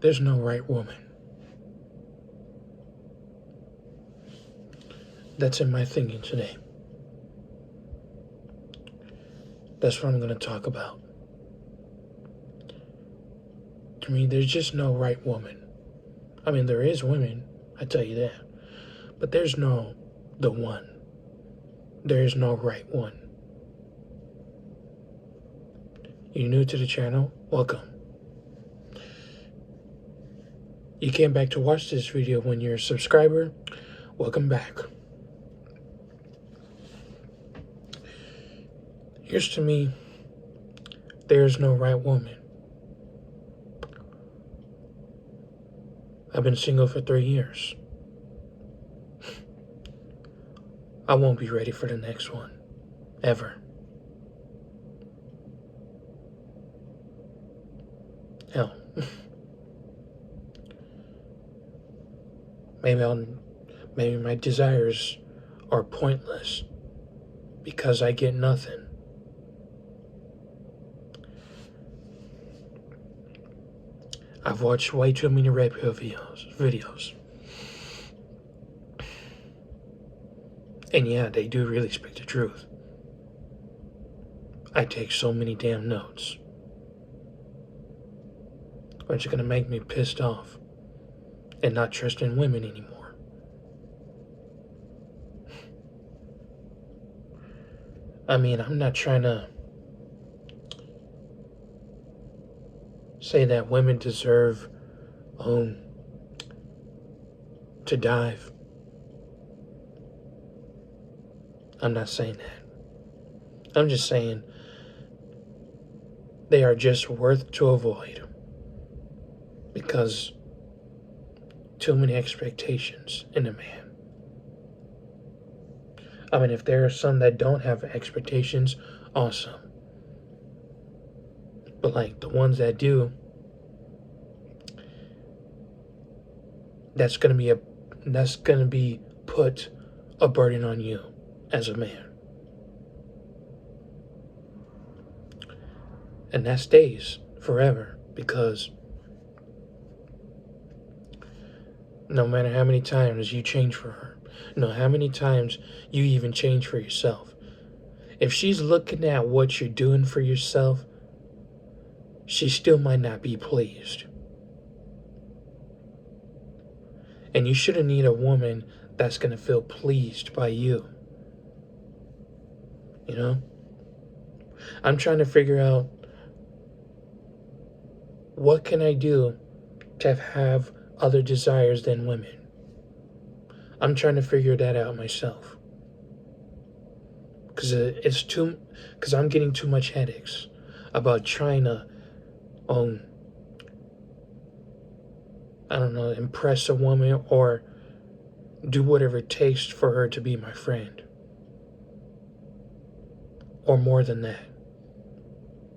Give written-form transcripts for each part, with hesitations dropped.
There's no right woman. That's in my thinking today. That's what I'm going to talk about. To me, there's just no right woman. I mean, there is women, I tell you that. But there's no the one. There is no right one. You're new to the channel? Welcome. You came back to watch this video when you're a subscriber? Welcome back. Here's to me, there is no right woman. I've been single for 3 years. I won't be ready for the next one. Ever. Hell. Maybe my desires are pointless because I get nothing. I've watched way too many red pill videos. And yeah, they do really speak the truth. I take so many damn notes. Which is gonna make me pissed off and not trust in women anymore. I mean, I'm not trying to say that women deserve to dive. I'm not saying that. I'm just saying they are just worth to avoid because too many expectations in a man. I mean, if there are some that don't have expectations, awesome. But like the ones that do, that's gonna be put a burden on you as a man. And that stays forever because no matter how many times you change for her, no how many times you even change for yourself, if she's looking at what you're doing for yourself, she still might not be pleased. And you shouldn't need a woman that's going to feel pleased by you. You know? I'm trying to figure out what can I do to have other desires than women. I'm trying to figure that out myself. Because I'm getting too much headaches about trying to impress a woman or do whatever it takes for her to be my friend. Or more than that.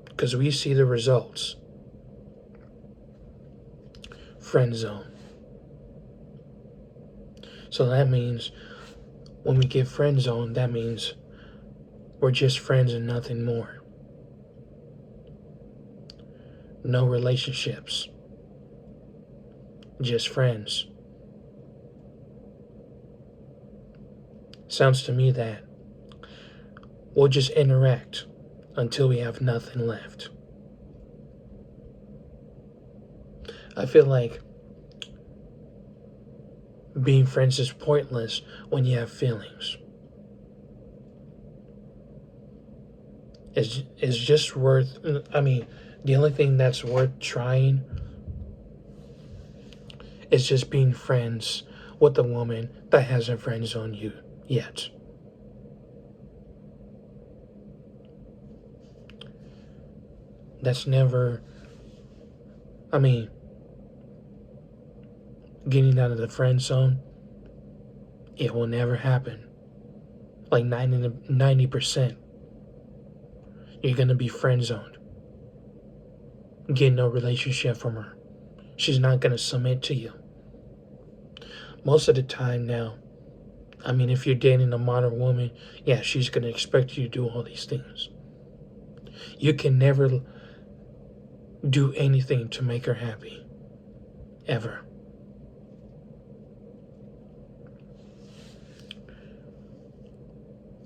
Because we see the results. Friend zone. So that means when we get friend zone, that means we're just friends and nothing more. No relationships. Just friends. Sounds to me that we'll just interact until we have nothing left. I feel like being friends is pointless when you have feelings. It's just worth, the only thing that's worth trying is just being friends with a woman that hasn't friend zoned you yet. That's never, getting out of the friend zone, it will never happen. Like 90%, you're gonna be friend zoned. Get no relationship from her. She's not gonna submit to you. Most of the time now, if you're dating a modern woman, yeah, she's gonna expect you to do all these things. You can never do anything to make her happy. ever.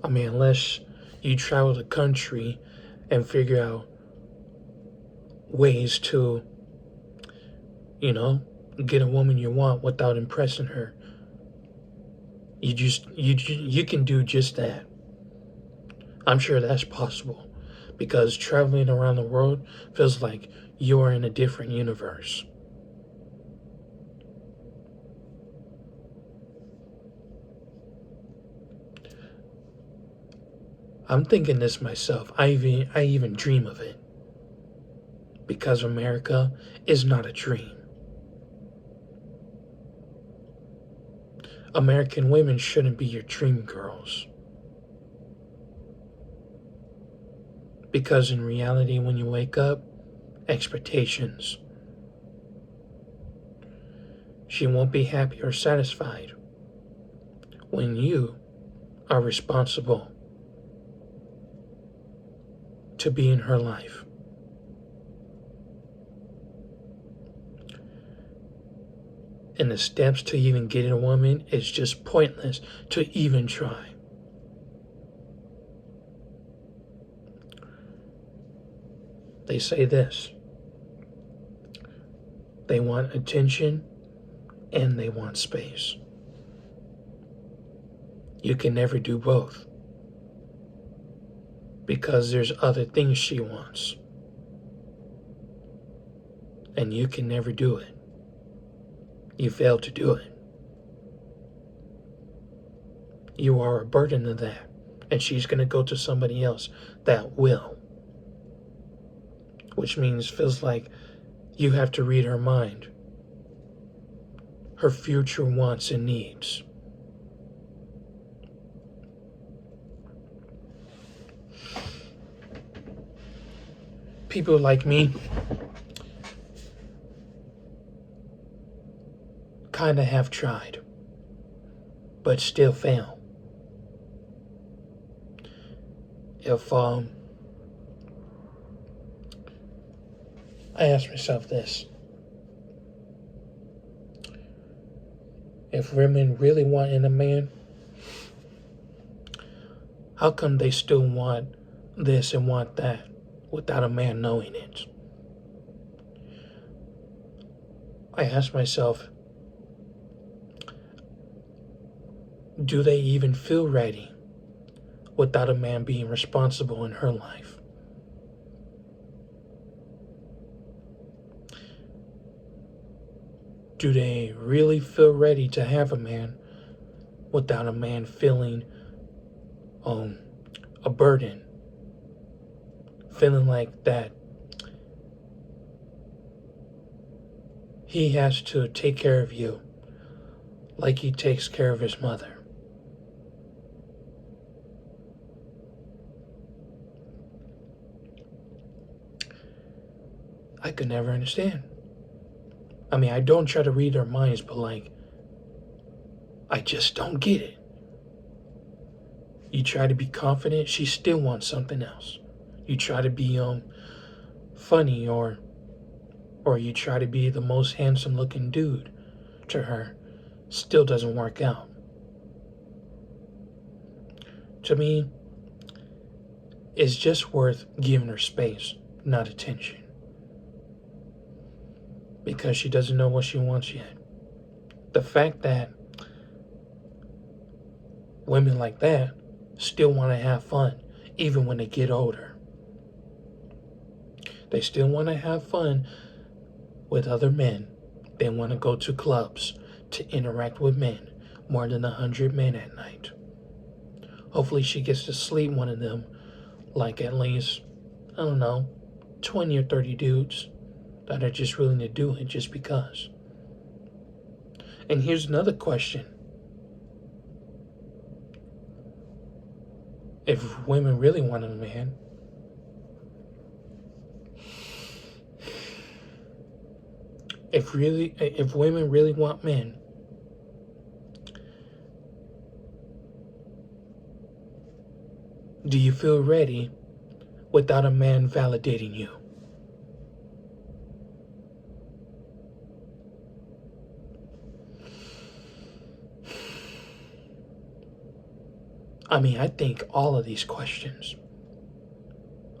I mean, unless you travel the country and figure out ways to, you know, get a woman you want without impressing her. You can do just that. I'm sure that's possible because traveling around the world feels like you're in a different universe. I'm thinking this myself. I even dream of it because America is not a dream. American women shouldn't be your dream girls. Because in reality, when you wake up, expectations. She won't be happy or satisfied when you are responsible to be in her life. And the steps to even getting a woman is just pointless to even try. They say this. They want attention and they want space. You can never do both because there's other things she wants. And you can never do it. You fail to do it. You are a burden to that. And she's going to go to somebody else that will. Which means feels like you have to read her mind. Her future wants and needs. People like me kind of have tried, but still fail. If I ask myself this, if women really want in a man, how come they still want this and want that without a man knowing it? I ask myself, do they even feel ready without a man being responsible in her life? Do they really feel ready to have a man without a man feeling a burden? Feeling like that he has to take care of you like he takes care of his mother. I could never understand. I mean, I don't try to read their minds, but like, I just don't get it. You try to be confident, she still wants something else. You try to be funny or you try to be the most handsome looking dude to her, still doesn't work out. To me, it's just worth giving her space, not attention. Because she doesn't know what she wants yet. The fact that women like that still want to have fun, even when they get older. They still want to have fun with other men. They want to go to clubs to interact with men, more than 100 men at night. Hopefully she gets to sleep one of them, like at least, 20 or 30 dudes that are just willing to do it just because. And here's another question. If women really want a man, if women really want men, do you feel ready without a man validating you? I mean, I think all of these questions.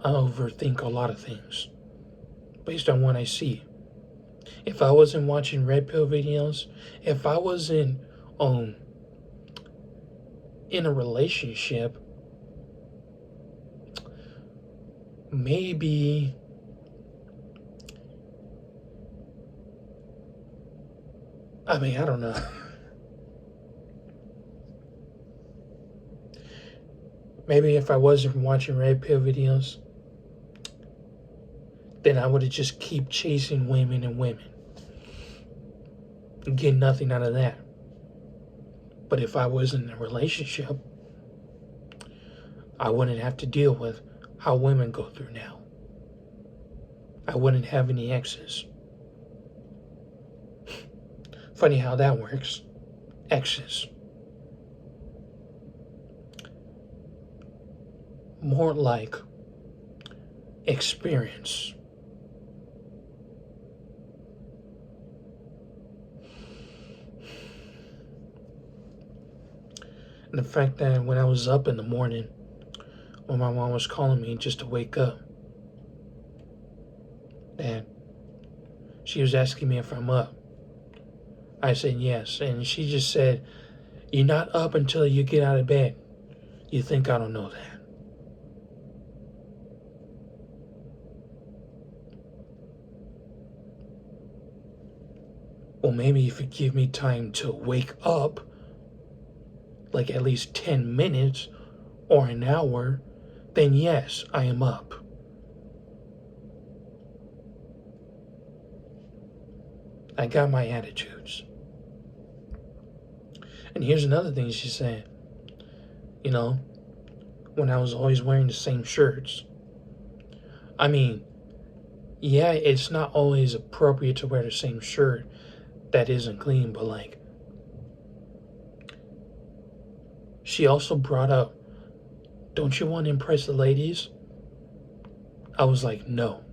I overthink a lot of things based on what I see. If I wasn't watching red pill videos, if I wasn't um in a relationship, maybe I mean, I don't know. Maybe if I wasn't watching red pill videos, then I would have just keep chasing women and women and get nothing out of that. But if I was in a relationship, I wouldn't have to deal with how women go through now. I wouldn't have any exes. Funny how that works. Exes. More like experience. And the fact that when I was up in the morning, when my mom was calling me just to wake up, and she was asking me if I'm up, I said yes. And she just said, "You're not up until you get out of bed. You think I don't know that?" Well, maybe if you give me time to wake up, like at least 10 minutes or an hour, then yes, I am up. I got my attitudes. And here's another thing she said. You know, when I was always wearing the same shirts. I mean, yeah, it's not always appropriate to wear the same shirt that isn't clean, but like, she also brought up, don't you want to impress the ladies? I was like, no.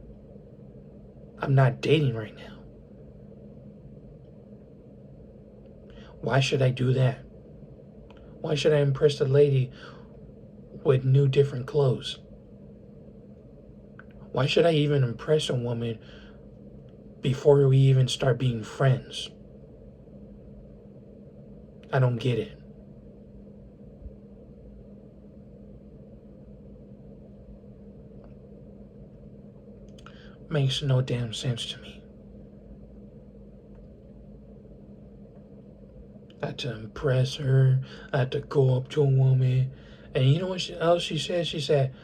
I'm not dating right now. Why should I do that? Why should I impress the lady with new, different clothes? Why should I even impress a woman before we even start being friends? I don't get it. Makes no damn sense to me. I had to impress her. I had to go up to a woman. And you know what else she said? She said,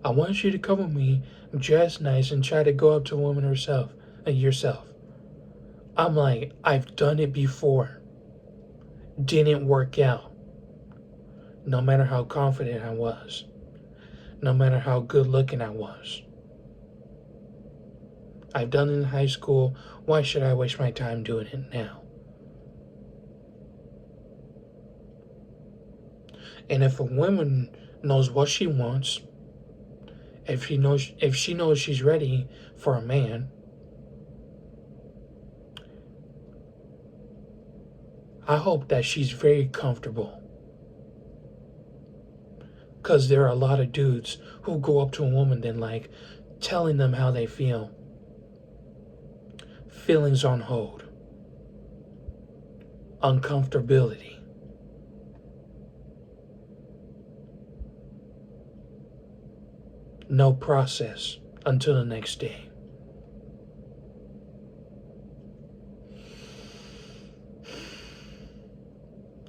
I want you to come with me, dress nice, and try to go up to a woman herself and yourself. I'm like, I've done it before. Didn't work out. No matter how confident I was. No matter how good looking I was. I've done it in high school. Why should I waste my time doing it now? And if a woman knows what she wants, if she knows she's ready for a man, I hope that she's very comfortable. Because there are a lot of dudes who go up to a woman and like telling them how they feel. Feelings on hold. Uncomfortability. No process until the next day.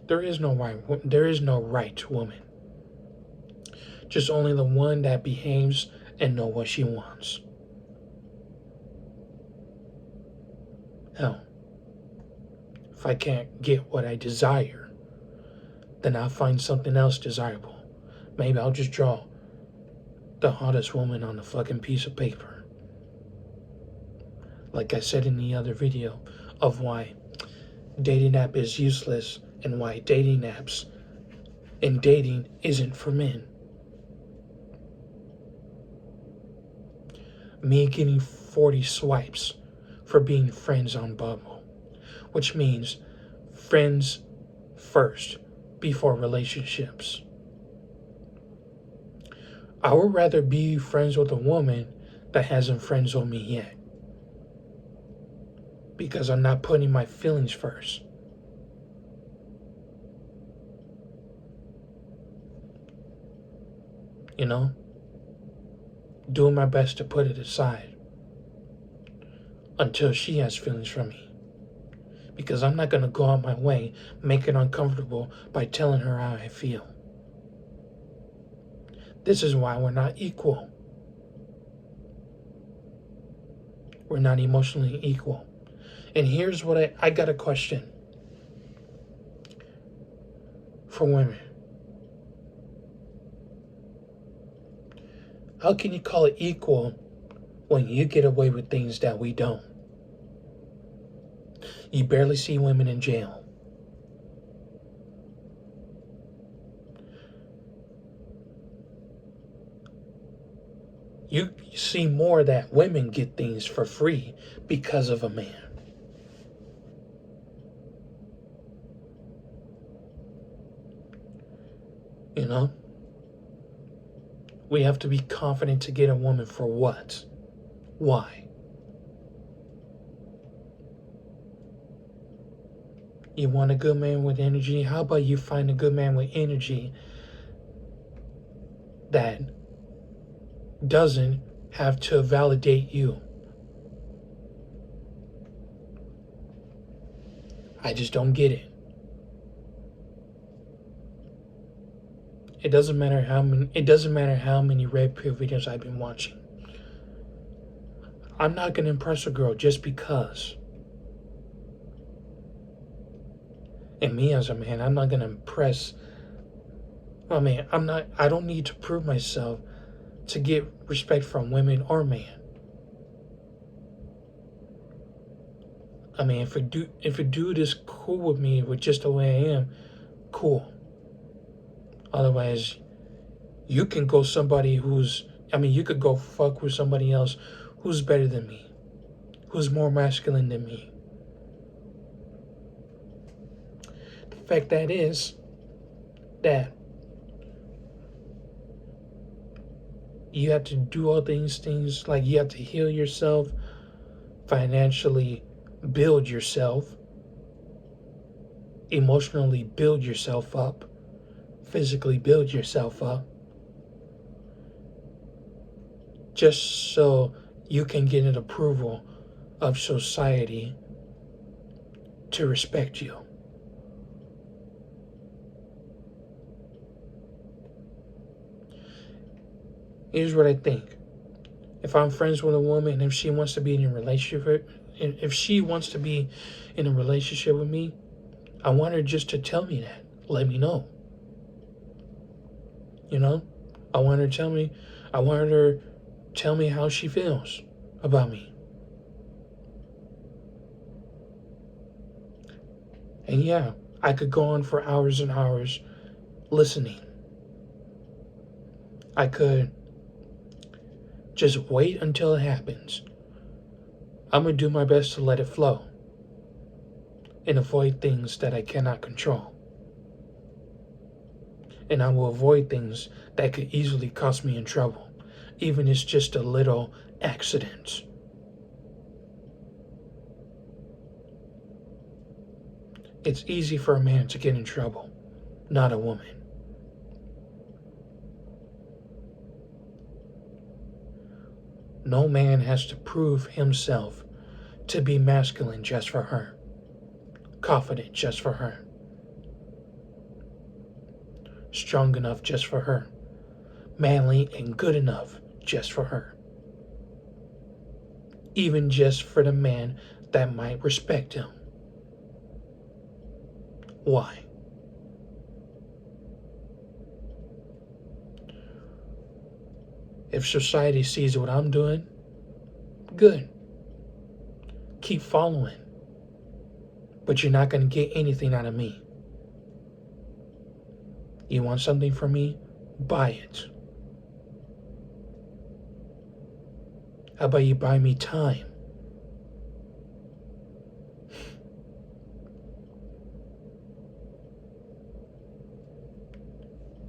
There is no right woman. Just only the one that behaves and know what she wants. Hell, if I can't get what I desire, then I'll find something else desirable. Maybe I'll just draw the hottest woman on a fucking piece of paper. Like I said in the other video of why dating app is useless and why dating apps and dating isn't for men. Me getting 40 swipes for being friends on Bumble, which means friends first before relationships. I would rather be friends with a woman that hasn't friends on me yet. Because I'm not putting my feelings first. You know? Doing my best to put it aside until she has feelings for me. Because I'm not going to go out my way, make it uncomfortable by telling her how I feel. This is why we're not equal. We're not emotionally equal. And here's what I got a question for women. How can you call it equal when you get away with things that we don't? You barely see women in jail. You see more that women get things for free because of a man. You know? We have to be confident to get a woman for what? Why? You want a good man with energy? How about you find a good man with energy that doesn't have to validate you? I just don't get it. It doesn't matter how many red pill videos I've been watching. I'm not gonna impress a girl just because. And me as a man, I'm not gonna impress. I don't need to prove myself to get respect from women or men. I mean, if a dude is cool with me with just the way I am, cool. Otherwise, you can go you could go fuck with somebody else who's better than me, who's more masculine than me. The fact that is that you have to do all these things, like you have to heal yourself, financially build yourself, emotionally build yourself up, physically build yourself up, just so you can get an approval of society to respect you. Here's what I think. If I'm friends with a woman and if she wants to be in a relationship with me, I want her just to tell me that. Let me know. You know? I want her to tell me how she feels about me. And yeah, I could go on for hours and hours listening. I could just wait until it happens. I'm going to do my best to let it flow and avoid things that I cannot control. And I will avoid things that could easily cost me in trouble, even if it's just a little accident. It's easy for a man to get in trouble, not a woman. No man has to prove himself to be masculine just for her, confident just for her, strong enough just for her, manly and good enough just for her, even just for the man that might respect him. Why? If society sees what I'm doing, good. Keep following. But you're not going to get anything out of me. You want something from me? Buy it. How about you buy me time?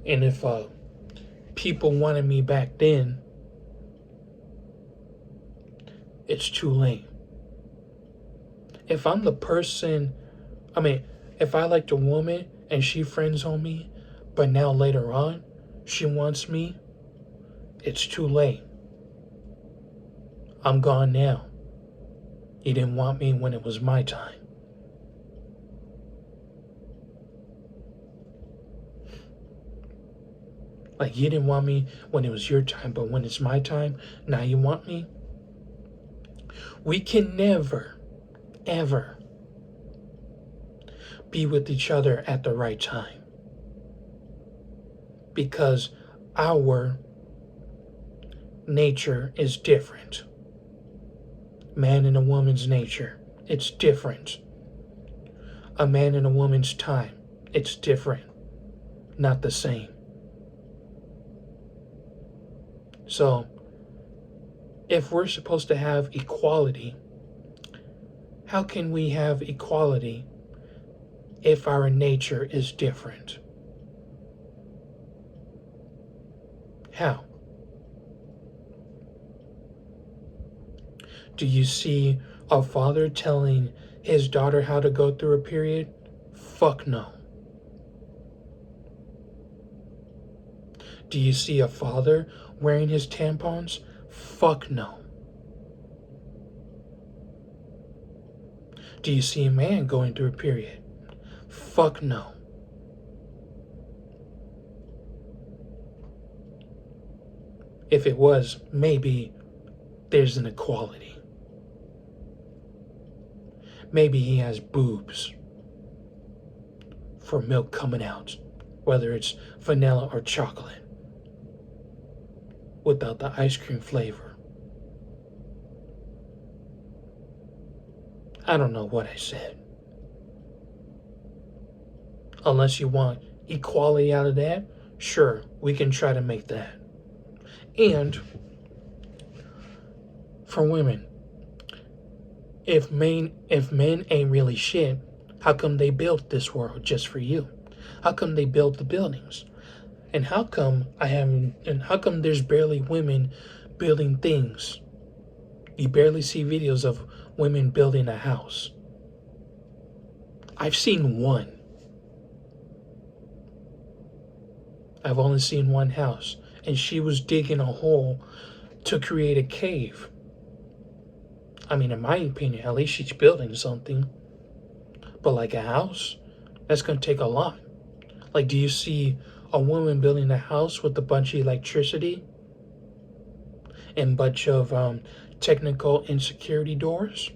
And if people wanted me back then, it's too late. If I'm the person, if I liked a woman and she friends on me, but now later on she wants me, it's too late. I'm gone now. You didn't want me when it was my time. Like, you didn't want me when it was your time, but when it's my time, now you want me? We can never, ever be with each other at the right time. Because our nature is different. Man and a woman's nature, it's different. A man and a woman's time, it's different. Not the same. So, if we're supposed to have equality, how can we have equality if our nature is different? How? Do you see a father telling his daughter how to go through a period? Fuck no. Do you see a father wearing his tampons? Fuck no. Do you see a man going through a period? Fuck no. If it was, maybe there's an equality. Maybe he has boobs for milk coming out, whether it's vanilla or chocolate, without the ice cream flavor. I don't know what I said. Unless you want equality out of that, sure, we can try to make that. And for women, if men ain't really shit, how come they built this world just for you? How come they built the buildings? And how come there's barely women building things? You barely see videos of women building a house. I've seen one. I've only seen one house, and she was digging a hole to create a cave. In my opinion, at least she's building something. But like a house, that's gonna take a lot. Like, do you see a woman building a house with a bunch of electricity and bunch of technical insecurity doors?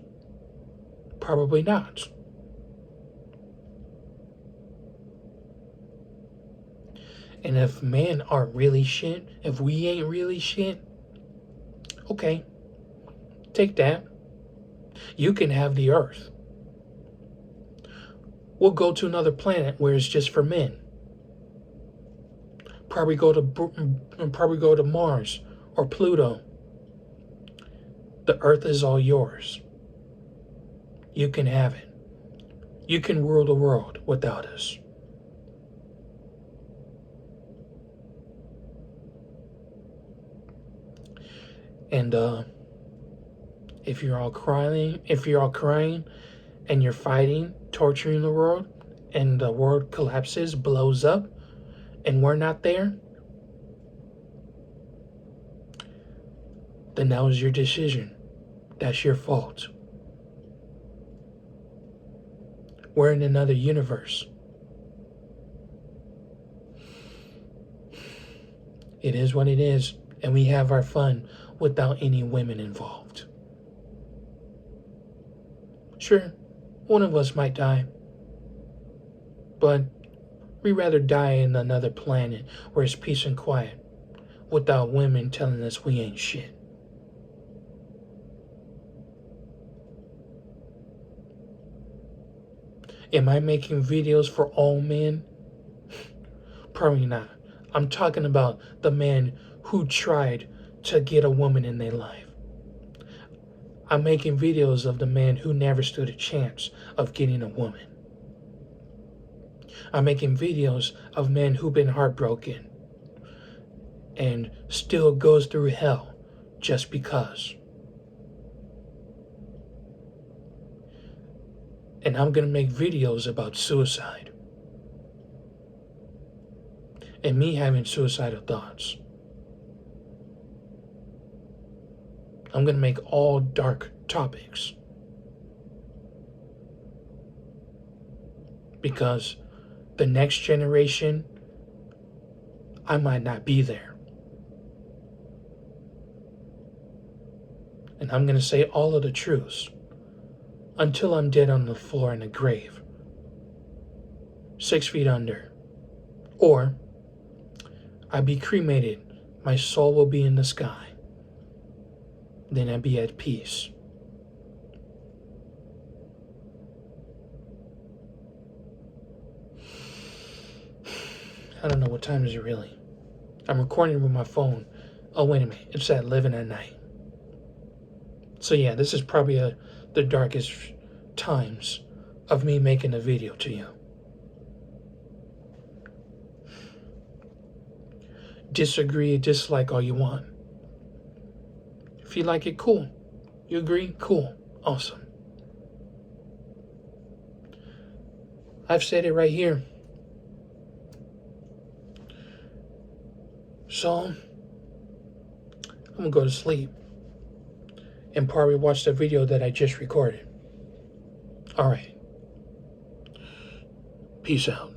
Probably not. And if men aren't really shit, if we ain't really shit, okay, take that. You can have the earth. We'll go to another planet where it's just for men. Probably go to Mars or Pluto. The earth is all yours. You can have it. You can rule the world without us. And if you're all crying and you're fighting, torturing the world, and the world collapses, blows up, and we're not there, then that was your decision. That's your fault. We're in another universe. It is what it is, and we have our fun without any women involved. Sure, one of us might die, but we'd rather die in another planet where it's peace and quiet without women telling us we ain't shit. Am I making videos for all men? Probably not. I'm talking about the man who tried to get a woman in their life. I'm making videos of the man who never stood a chance of getting a woman. I'm making videos of men who've been heartbroken and still goes through hell just because. And I'm going to make videos about suicide and me having suicidal thoughts. I'm going to make all dark topics because the next generation, I might not be there. And I'm going to say all of the truths until I'm dead on the floor in a grave, 6 feet under. Or I be cremated, my soul will be in the sky. Then I be at peace. I don't know what time is it really. I'm recording with my phone. Oh, wait a minute. It's at 11 at night. So yeah, this is probably the darkest times of me making a video to you. Disagree, dislike all you want. If you like it, cool. You agree? Cool. Awesome. I've said it right here. So, I'm gonna go to sleep and probably watch the video that I just recorded. Alright. Peace out.